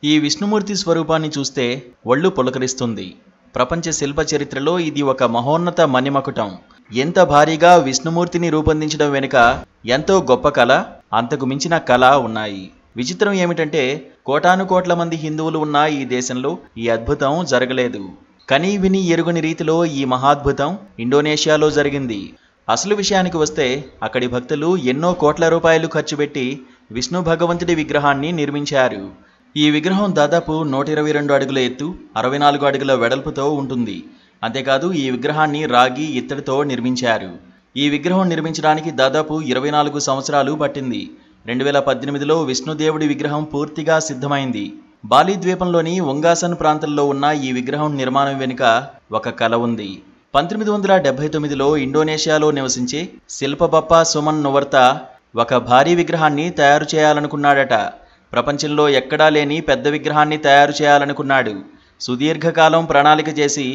ఈ విష్ణుమూర్తి స్వరూపాన్ని చూస్తే ఒళ్ళు పులకరిస్తుంది. ప్రపంచ శిల్ప చరిత్రలో ఇది ఒక మహోన్నత మణిమకుటం. ఎంత భారీగా విష్ణుమూర్తిని రూపొందించడం వెనుక ఎంతో గొప్ప కళ, అంతకు మించిన కళ ఉన్నాయి. విచిత్రం ఏమిటంటే కోటానుకోట్ల మంది హిందువులు ఉన్న ఈ దేశంలో ఈ అద్భుతం జరగలేదు. కనీ విని ఎరుగని రీతిలో ఈ మహాద్భుతం ఇండోనేషియాలో జరిగింది. అసలు విషయానికి వస్తే అక్కడి భక్తులు ఎన్నో కోట్ల రూపాయలు ఖర్చు పెట్టి విష్ణు భగవంతుడి విగ్రహాన్ని నిర్మించారు. ఈ విగ్రహం దాదాపు 122 అడుగుల ఎత్తు, 64 అడుగుల వెడల్పుతో ఉంటుంది. అంతేకాదు ఈ విగ్రహాన్ని రాగి, ఇత్తడితో నిర్మించారు. ఈ విగ్రహం నిర్మించడానికి దాదాపు 24 సంవత్సరాలు పట్టింది. 2018లో విష్ణుదేవుడి విగ్రహం పూర్తిగా సిద్ధమైంది. బాలి ద్వీపంలోని వంగాసన్ ప్రాంతంలో ఉన్న ఈ విగ్రహం నిర్మాణం వెనుక ఒక కళ ఉంది. 1979లో ఇండోనేషియాలో నివసించే శిల్పబప్పా సుమన్ నువర్తా ఒక భారీ విగ్రహాన్ని తయారు చేయాలనుకున్నాడట. ప్రపంచంలో ఎక్కడా లేని పెద్ద విగ్రహాన్ని తయారు చేయాలనుకున్నాడు. సుదీర్ఘకాలం ప్రణాళిక చేసి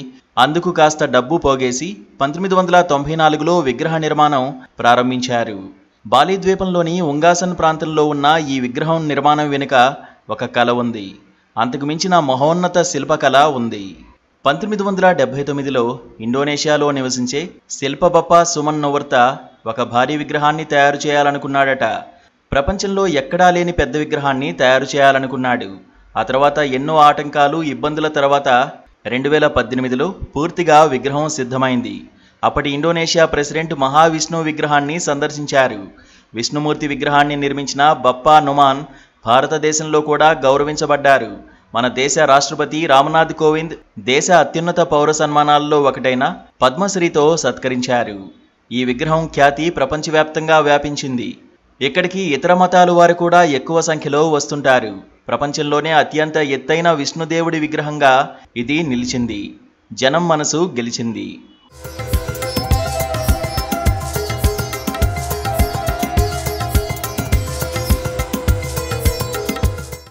అందుకు కాస్త డబ్బు పోగేసి 1994లో విగ్రహ నిర్మాణం ప్రారంభించారు. బాలి ద్వీపంలోని ఉంగాసన్ ప్రాంతంలో ఉన్న ఈ విగ్రహం నిర్మాణం వెనుక ఒక కళ ఉంది. అంతకు మించిన మహోన్నత శిల్పకళ ఉంది. 1979లో ఇండోనేషియాలో నివసించే శిల్పబప్పా సుమన్ నువర్తా ఒక భారీ విగ్రహాన్ని తయారు చేయాలనుకున్నాడట. ప్రపంచంలో ఎక్కడా లేని పెద్ద విగ్రహాన్ని తయారు చేయాలనుకున్నాడు. ఆ తర్వాత ఎన్నో ఆటంకాలు, ఇబ్బందుల తర్వాత 2018లో పూర్తిగా విగ్రహం సిద్ధమైంది. అప్పటి ఇండోనేషియా ప్రెసిడెంట్ మహావిష్ణు విగ్రహాన్ని సందర్శించారు. విష్ణుమూర్తి విగ్రహాన్ని నిర్మించిన బప్పా నుమాన్ భారతదేశంలో కూడా గౌరవించబడ్డారు. మన దేశ రాష్ట్రపతి రామ్నాథ్ కోవింద్ దేశ అత్యున్నత పౌర సన్మానాల్లో ఒకటైన పద్మశ్రీతో సత్కరించారు. ఈ విగ్రహం ఖ్యాతి ప్రపంచవ్యాప్తంగా వ్యాపించింది. ఇక్కడికి ఇతర మతాల వారు కూడా ఎక్కువ సంఖ్యలో వస్తుంటారు. ప్రపంచంలోనే అత్యంత ఎత్తైన విష్ణుదేవుడి విగ్రహంగా ఇది నిలిచింది. జనం మనసు గెలిచింది.